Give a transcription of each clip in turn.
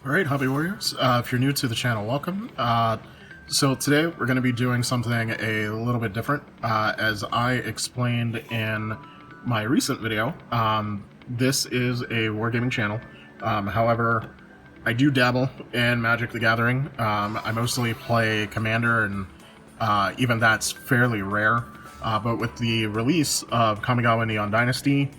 Alright, Hobby Warriors, if you're new to the channel, welcome. So today we're going to be doing something a little bit different. As I explained in my recent video, this is a wargaming channel. However, I do dabble in Magic the Gathering. I mostly play Commander, and even that's fairly rare. But with the release of Kamigawa Neon Dynasty,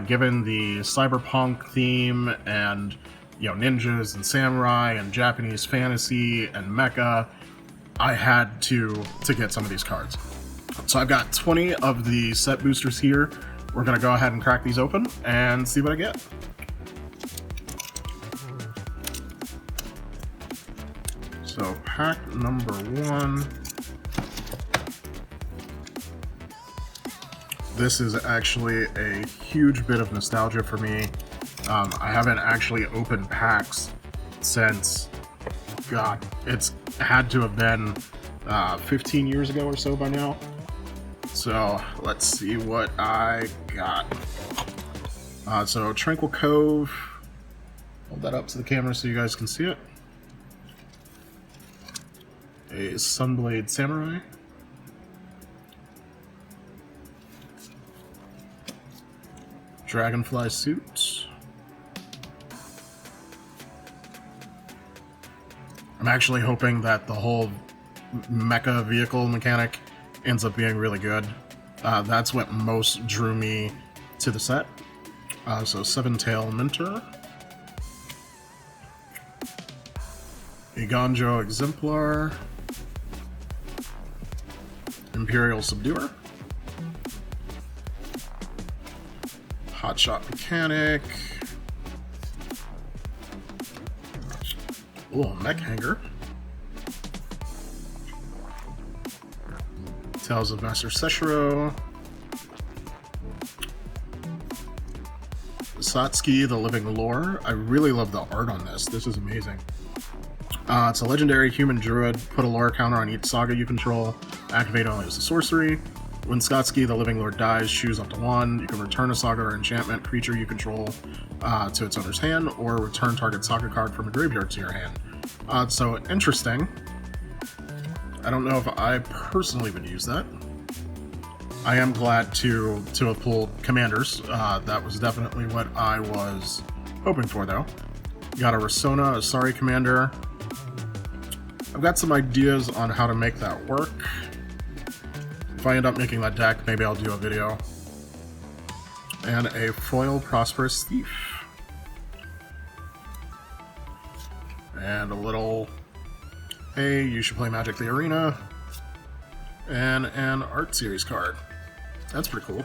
given the cyberpunk theme and ninjas and samurai and Japanese fantasy and mecha, I had to get some of these cards. So I've got 20 of the set boosters here. We're gonna go ahead and crack these open and see what I get. So pack number 1. This is actually a huge bit of nostalgia for me. I haven't actually opened packs since, God, it's had to have been 15 years ago or so by now. So let's see what I got. So Tranquil Cove, hold that up to the camera so you guys can see it. A Sunblade Samurai. Dragonfly Suit. I'm actually hoping that the whole mecha vehicle mechanic ends up being really good. That's what most drew me to the set. So Seven-Tail Mentor. A Ganjo Exemplar. Imperial Subduer. Hotshot Mechanic. Ooh, Mech Hanger. Tales of Master Seshiro. Satsuki, the Living Lore. I really love the art on this. This is amazing. It's a legendary human druid. Put a lore counter on each saga you control. Activate only as a sorcery. When Satsuki, the Living Lord, dies, choose up to 1. You can return a saga or enchantment creature you control to its owner's hand, or return target saga card from a graveyard to your hand. So interesting. I don't know if I personally would use that. I am glad to have pulled commanders. That was definitely what I was hoping for, though. Got a Rasona, a Sorry Commander. I've got some ideas on how to make that work. If I end up making that deck, maybe I'll do a video. And a foil Prosperous Thief. And a little, hey, you should play Magic the Arena. And an art series card. That's pretty cool.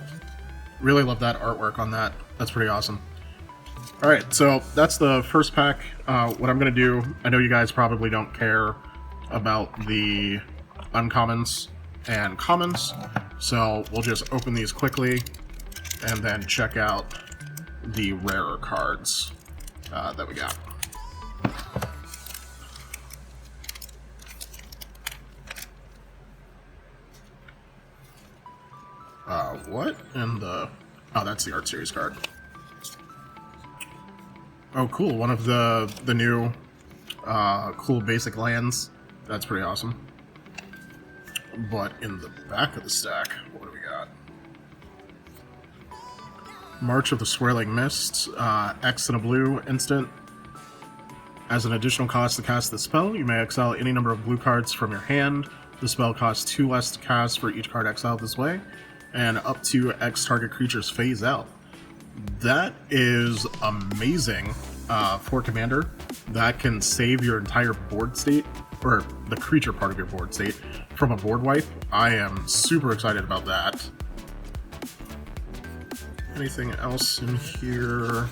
Really love that artwork on that. That's pretty awesome. Alright, so that's the first pack. What I'm going to do, I know you guys probably don't care about the uncommons and commons, so we'll just open these quickly and then check out the rarer cards that we got. What in the... Oh, that's the art series card. Oh, cool. One of the new cool basic lands. That's pretty awesome. But in the back of the stack, what do we got? March of the Swirling Mist, X and a blue instant. As an additional cost to cast the spell, you may exile any number of blue cards from your hand. The spell costs 2 less to cast for each card exiled this way, and up to X target creatures phase out. That is amazing for Commander. That can save your entire board state, or the creature part of your board state, from a board wipe. I am super excited about that. Anything else in here?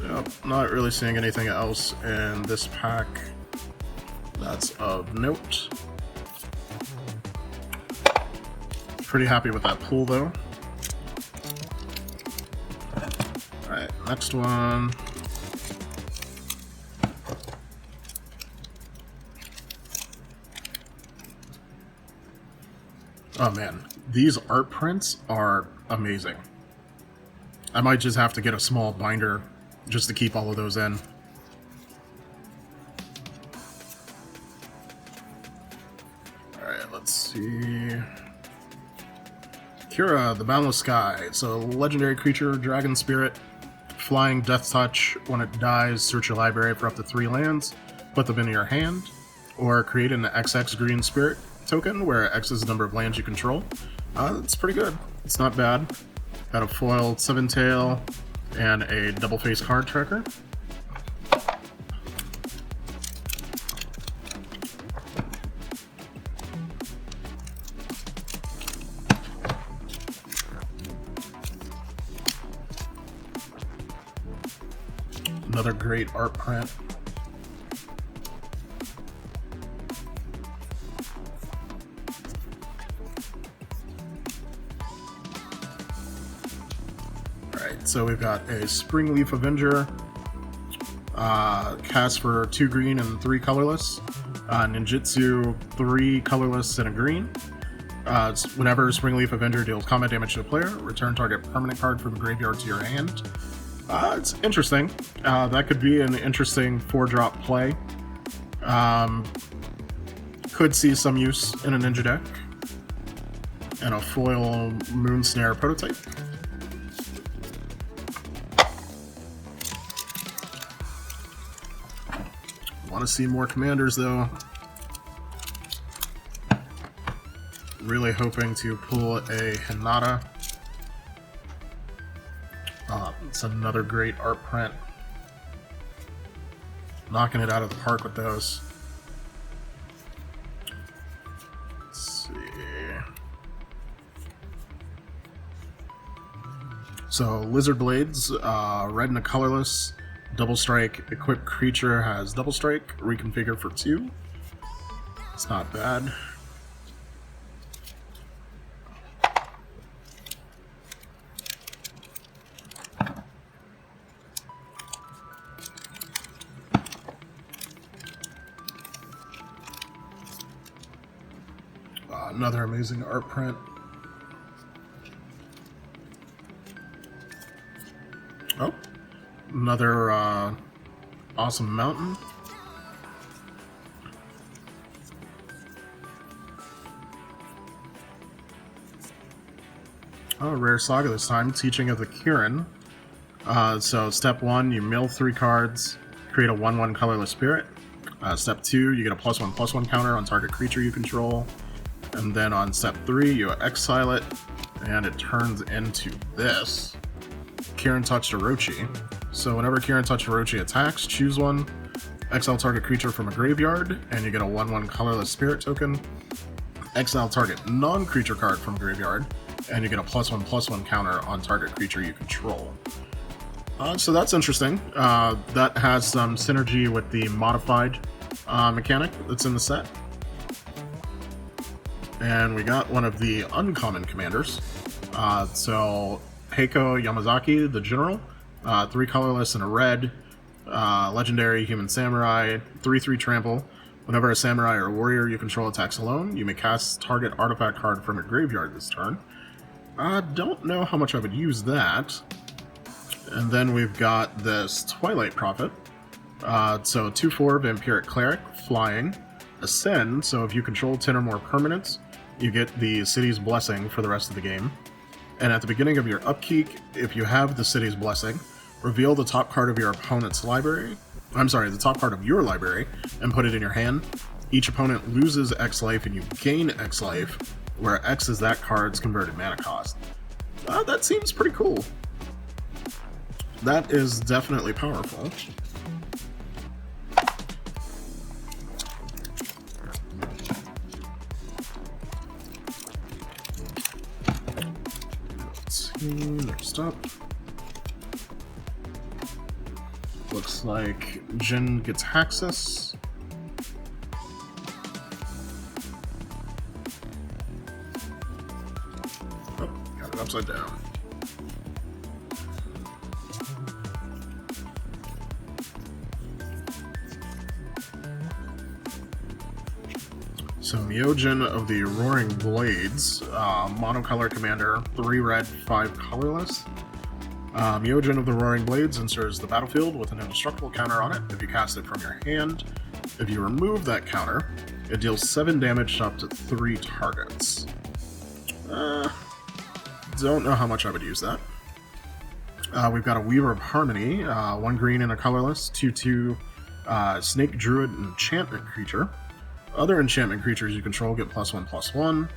Yep, not really seeing anything else in this pack that's of note. Pretty happy with that pull, though. Alright, next one. Oh man, these art prints are amazing. I might just have to get a small binder just to keep all of those in. Alright, let's see. Keira, the Boundless Sky. So, legendary creature, dragon spirit, flying death touch. When it dies, search your library for up to 3 lands, put them into your hand, or create an XX green spirit token where X is the number of lands you control. It's pretty good. It's not bad. Got a foiled 7-tail and a double face card tracker. Another great art print. Alright, so we've got a Springleaf Avenger, cast for 2 green and 3 colorless, ninjutsu 3 colorless and a green. Whenever Springleaf Avenger deals combat damage to a player, return target permanent card from the graveyard to your hand. It's interesting. That could be an interesting 4-drop play. Could see some use in a ninja deck. And a foil Moonsnare prototype. Want to see more commanders though. Really hoping to pull a Hinata. It's another great art print. Knocking it out of the park with those. Let's see. So, Lizard Blades, red and a colorless. Double strike, equipped creature has double strike, reconfigure for 2. It's not bad. Another amazing art print. Oh, another awesome mountain. Oh, rare saga this time. Teaching of the Kion. So step 1, you mill 3 cards, create a 1/1 colorless spirit. Step 2, you get a +1/+1 counter on target creature you control. And then on step 3, you exile it, and it turns into this. Kion Touched Orochi. So whenever Kion Touched Orochi attacks, choose one, exile target creature from a graveyard, and you get a 1/1 colorless spirit token. Exile target non-creature card from a graveyard, and you get a +1/+1 counter on target creature you control. So that's interesting. That has some synergy with the modified mechanic that's in the set. And we got one of the uncommon commanders. So Heiko Yamazaki, the General, 3 colorless and a red, legendary human samurai, 3/3 trample. Whenever a samurai or warrior you control attacks alone, you may cast target artifact card from your graveyard this turn. Don't know how much I would use that. And then we've got this Twilight Prophet. So 2/4 Vampiric Cleric, flying, ascend. So if you control 10 or more permanents, you get the City's Blessing for the rest of the game. And at the beginning of your upkeep, if you have the City's Blessing, reveal the top card of your opponent's library. I'm sorry, the top card of your library, and put it in your hand. Each opponent loses X life and you gain X life, where X is that card's converted mana cost. That seems pretty cool. That is definitely powerful. Next up, looks like Jin gets Haxus. Oh, got it upside down. So Myojin of the Roaring Blades, monocolor commander, 3 red, 5 colorless. Myojin of the Roaring Blades enters the battlefield with an indestructible counter on it if you cast it from your hand. If you remove that counter, it deals 7 damage to up to 3 targets. Don't know how much I would use that. We've got a Weaver of Harmony, 1 green and a colorless, 2/2 Snake Druid enchantment creature. Other enchantment creatures you control get +1/+1.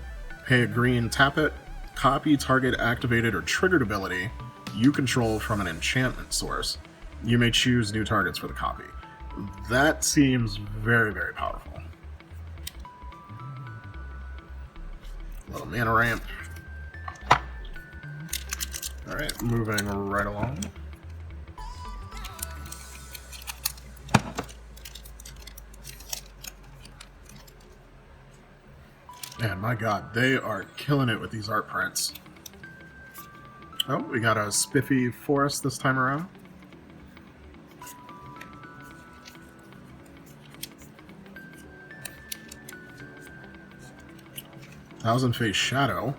Pay a green, tap it, copy target activated or triggered ability you control from an enchantment source. You may choose new targets for the copy. That seems very, very powerful. Little mana ramp. Alright, moving right along. Man, my god, they are killing it with these art prints. Oh, we got a Spiffy forest this time around. Thousand Face Shadow.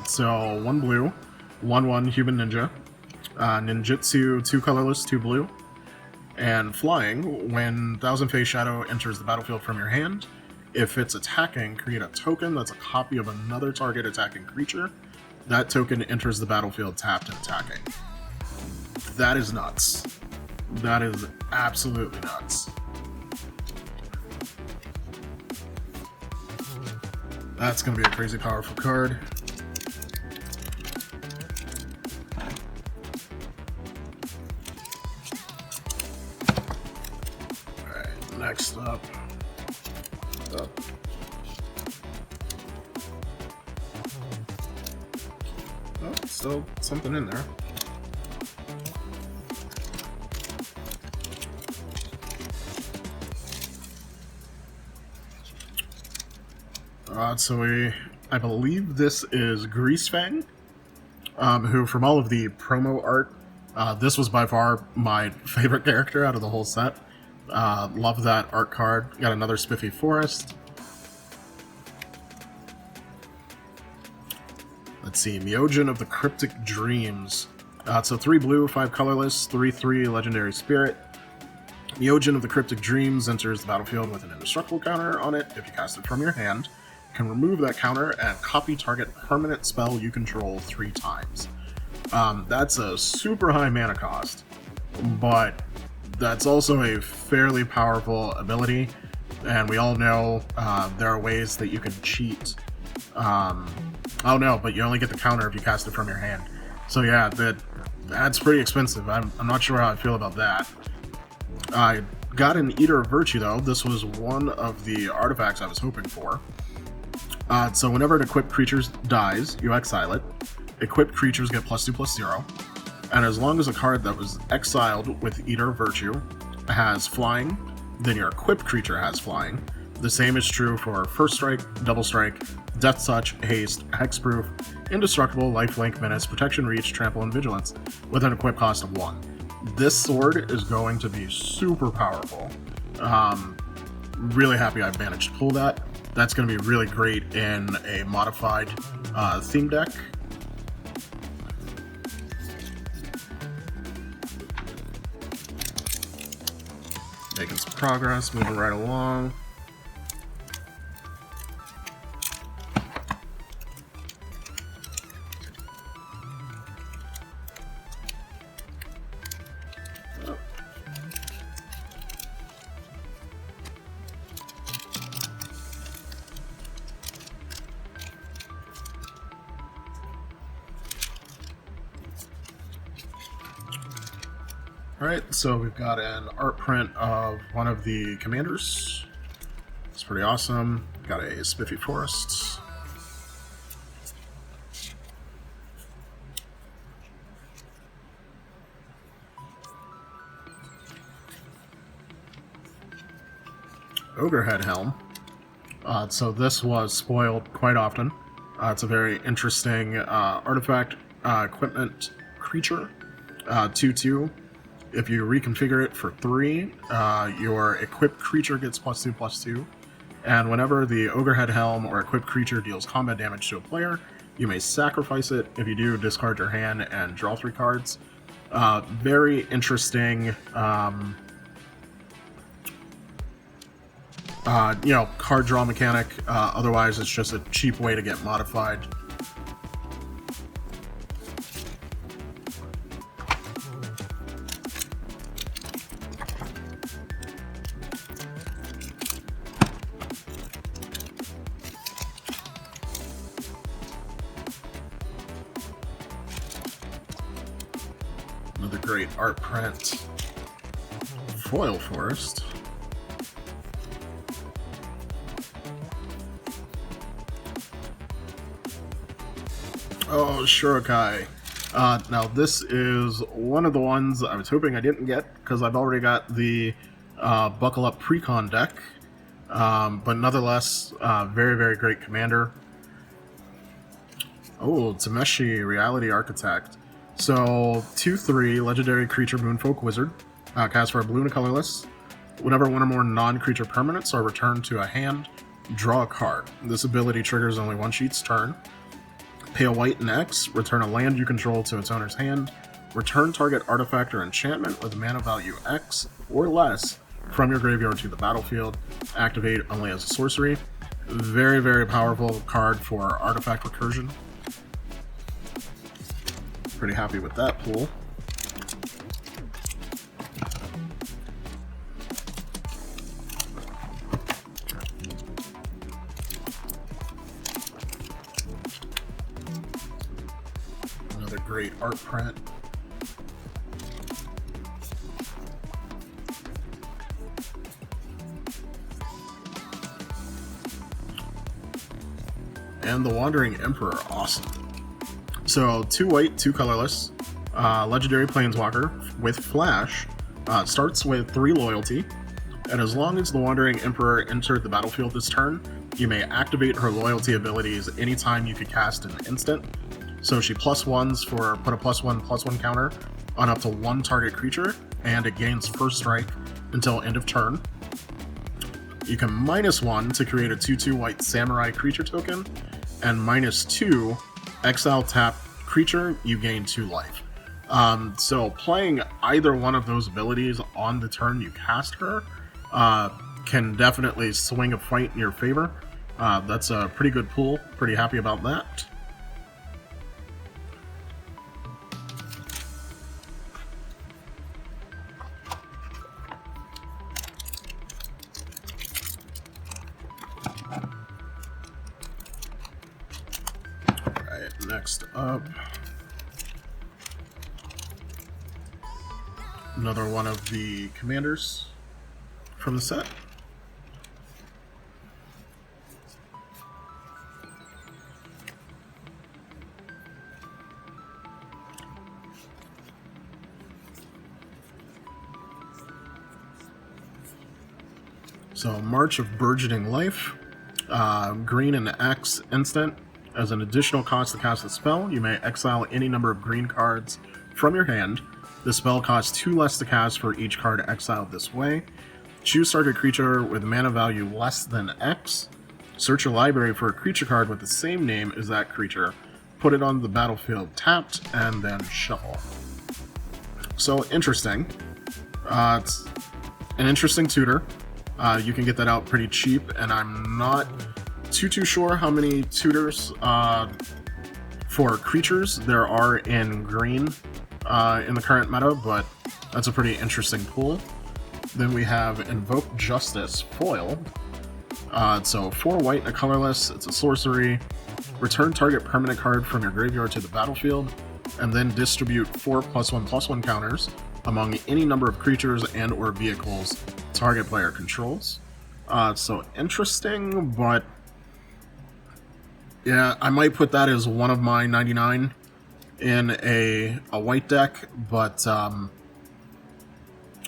So 1 blue, 1/1 human ninja. Ninjutsu, 2 colorless, 2 blue. And flying, when Thousand Face Shadow enters the battlefield from your hand, if it's attacking, create a token that's a copy of another target attacking creature. That token enters the battlefield tapped and attacking. That is nuts. That is absolutely nuts. That's going to be a crazy powerful card. Alright, next up. Oh, still something in there. I believe this is Fang, who from all of the promo art, this was by far my favorite character out of the whole set. Love that art card. Got another Spiffy Forest. Let's see, Myojin of the Cryptic Dreams. So 3 blue, 5 colorless, 3/3 Legendary Spirit. Myojin of the Cryptic Dreams enters the battlefield with an indestructible counter on it if you cast it from your hand. You can remove that counter and copy target permanent spell you control 3 times. That's a super high mana cost, but that's also a fairly powerful ability, and we all know there are ways that you can cheat. Oh no, but you only get the counter if you cast it from your hand. So yeah, that's pretty expensive. I'm not sure how I feel about that. I got an Eater of Virtue though. This was one of the artifacts I was hoping for. So whenever an equipped creature dies, you exile it. Equipped creatures get +2/+0. And as long as a card that was exiled with Eater of Virtue has flying, then your equipped creature has flying. The same is true for First Strike, Double Strike, Death Touch, Haste, Hexproof, Indestructible, Lifelink, Menace, Protection, Reach, Trample, and Vigilance with an equip cost of 1. This sword is going to be super powerful. Really happy I managed to pull that. That's going to be really great in a modified theme deck. Making some progress, moving right along. Alright, so we've got an art print of one of the commanders. It's pretty awesome. Got a Spiffy Forest. Ogrehead Helm. So this was spoiled quite often. It's a very interesting artifact equipment creature. 2/2. If you reconfigure it for 3, your equipped creature gets +2/+2. And whenever the Ogrehead Helm or equipped creature deals combat damage to a player, you may sacrifice it. If you do, discard your hand and draw 3 cards. Very interesting, card draw mechanic. Otherwise, it's just a cheap way to get modified. Another great art print. Foil Forest. Oh, Shurikai. Now this is one of the ones I was hoping I didn't get, because I've already got the Buckle Up Precon deck. But nonetheless, very, very great commander. Oh, Tameshi, Reality Architect. So, 2/3, legendary creature Moonfolk Wizard. Cast for a blue and a colorless. Whenever one or more non-creature permanents are returned to a hand, draw a card. This ability triggers only one sheet's turn. Pay a white and X, return a land you control to its owner's hand. Return target artifact or enchantment with mana value X or less from your graveyard to the battlefield. Activate only as a sorcery. Very, very powerful card for artifact recursion. Pretty happy with that pool. Another great art print. And the Wandering Emperor, awesome. So 2 white, 2 colorless, legendary planeswalker with flash, starts with 3 loyalty, and as long as the Wandering Emperor entered the battlefield this turn, you may activate her loyalty abilities anytime you could cast an instant. So she +1s for put a +1/+1 counter on up to 1 target creature, and it gains first strike until end of turn. You can -1 to create a 2/2 white samurai creature token, and -2 exile tap creature, you gain 2 life. So playing either one of those abilities on the turn you cast her can definitely swing a fight in your favor. That's a pretty good pool. Pretty happy about that. Next up, another one of the commanders from the set. So, March of Burgeoning Life, green and X instant. As an additional cost to cast the spell, you may exile any number of green cards from your hand. The spell costs 2 less to cast for each card exiled this way. Choose target creature with mana value less than X. Search your library for a creature card with the same name as that creature. Put it on the battlefield tapped, and then shuffle. So, interesting. It's an interesting tutor. You can get that out pretty cheap, and I'm not too sure how many tutors for creatures there are in green in the current meta, but that's a pretty interesting pool. Then we have Invoke Justice foil. So 4 white and a colorless, it's a sorcery. Return target permanent card from your graveyard to the battlefield, and then distribute 4 +1/+1 counters among any number of creatures and or vehicles target player controls. So interesting, but yeah, I might put that as one of my 99 in a white deck, but I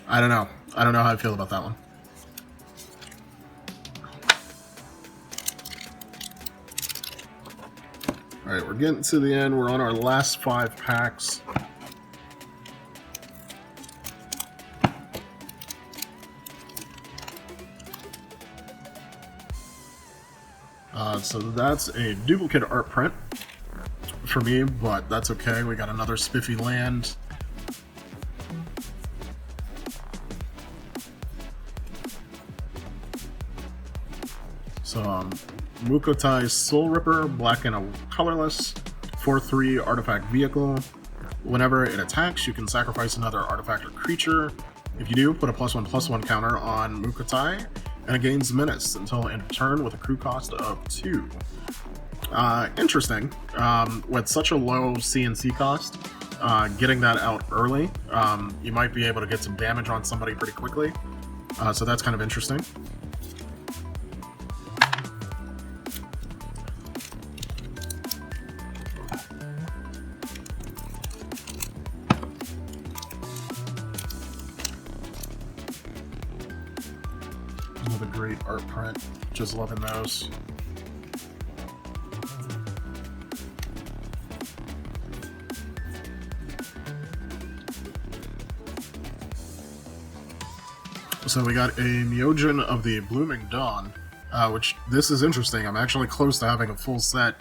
don't know. I don't know how I feel about that one. Alright, we're getting to the end. We're on our last 5 packs. So that's a duplicate art print for me, but that's okay. We got another Spiffy land. Mukatai Soul Ripper, black and a colorless, 4/3 artifact vehicle. Whenever it attacks, you can sacrifice another artifact or creature. If you do, put a +1/+1 counter on Mukatai, and it gains menace until end of turn with a crew cost of 2. Interesting. With such a low CNC cost, getting that out early, you might be able to get some damage on somebody pretty quickly. So that's kind of interesting. Another great art print. Just loving those. So we got a Myojin of the Blooming Dawn, which this is interesting. I'm actually close to having a full set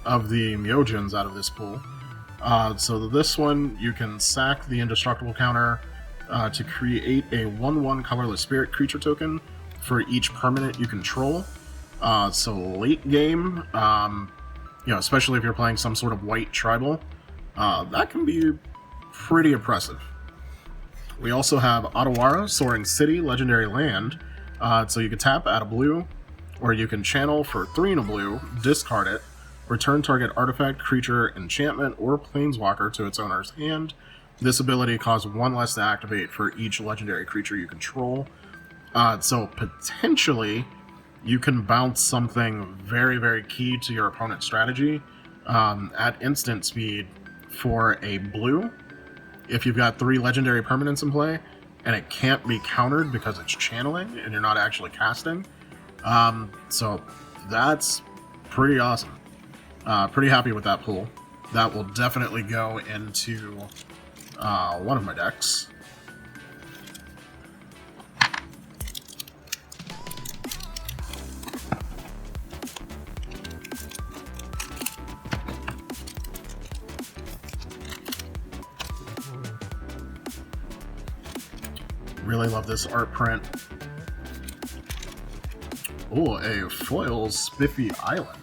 of the Myojins out of this pool. So this one, you can sack the Indestructible counter to create a 1/1 colorless spirit creature token for each permanent you control. So late game, especially if you're playing some sort of white tribal, that can be pretty impressive. We also have Otawara, Soaring City, Legendary Land. So you can tap, add a blue, or you can channel for 3 and a blue, discard it, return target artifact, creature, enchantment, or planeswalker to its owner's hand. This ability costs 1 less to activate for each legendary creature you control. So potentially, you can bounce something very, very key to your opponent's strategy at instant speed for a blue. If you've got 3 legendary permanents in play, and it can't be countered because it's channeling and you're not actually casting. So that's pretty awesome. Pretty happy with that pool. That will definitely go into one of my decks. Really love this art print. Oh, a foil Spiffy Island.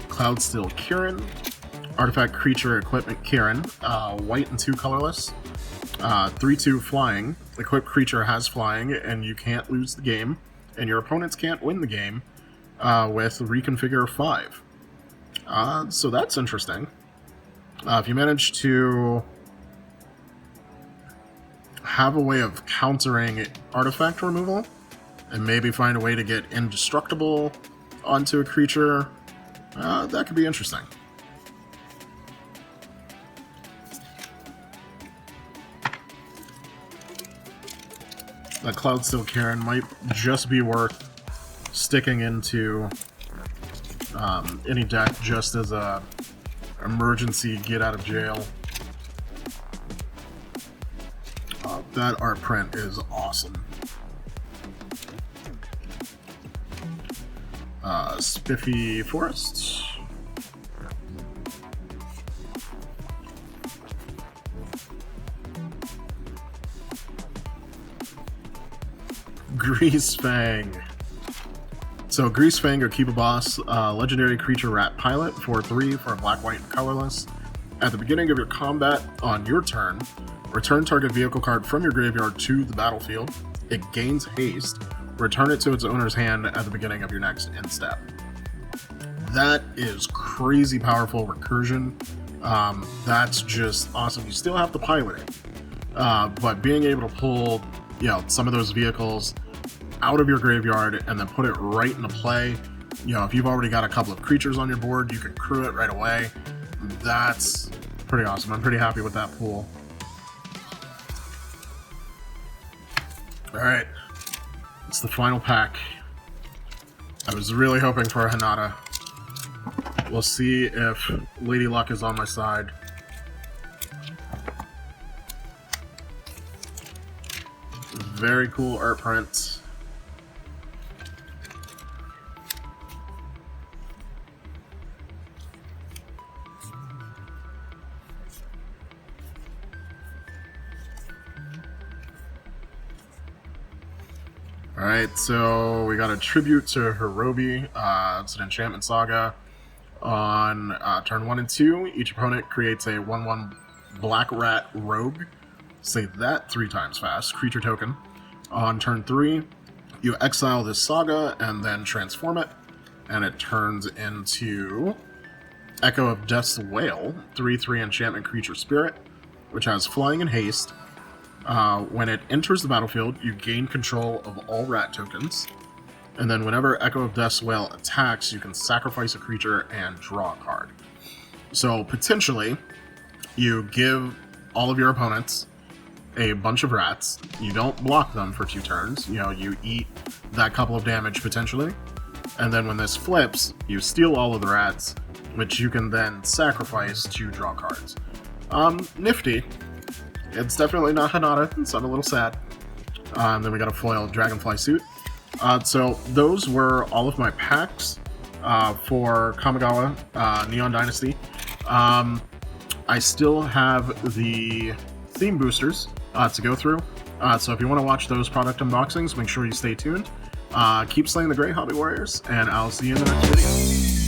Cloudsteel Kion, artifact creature equipment Kion, white and 2 colorless, 3/2 flying. Equipped creature has flying, and you can't lose the game, and your opponents can't win the game with Reconfigure 5. So that's interesting. If you manage to have a way of countering artifact removal, and maybe find a way to get Indestructible onto a creature, that could be interesting. That Cloudsteel Kion might just be worth sticking into any deck just as a emergency get out of jail. That art print is awesome. Spiffy Forests. Fang. So Fang or Keep a Boss, legendary creature rat pilot, 4/3 for a black, white, and colorless. At the beginning of your combat on your turn, return target vehicle card from your graveyard to the battlefield. It gains haste. Return it to its owner's hand at the beginning of your next end step. That is crazy powerful recursion. That's just awesome. You still have to pilot it, but being able to pull, some of those vehicles out of your graveyard and then put it right into play. If you've already got a couple of creatures on your board, you can crew it right away. That's pretty awesome. I'm pretty happy with that pool. Alright, it's the final pack. I was really hoping for a Hinata. We'll see if Lady Luck is on my side. Very cool art print. Alright, so we got a tribute to Hirobi. It's an enchantment saga. On turn 1 and 2, each opponent creates a 1/1 Black Rat Rogue. Say that 3 times fast. Creature token. On turn 3, you exile this saga and then transform it, and it turns into Echo of Death's Wail, 3/3 enchantment creature spirit, which has flying and haste. When it enters the battlefield, you gain control of all rat tokens, and then whenever Echo of Death's Wail attacks, you can sacrifice a creature and draw a card. So potentially, you give all of your opponents a bunch of rats, you don't block them for 2 turns, you eat that couple of damage potentially, and then when this flips, you steal all of the rats, which you can then sacrifice to draw cards. Nifty. It's definitely not Hinata, so I'm a little sad. Then we got a foil Dragonfly suit. So those were all of my packs for Kamigawa Neon Dynasty. I still have the theme boosters to go through, so if you want to watch those product unboxings, make sure you stay tuned. Keep slaying the great hobby warriors, and I'll see you in the next video.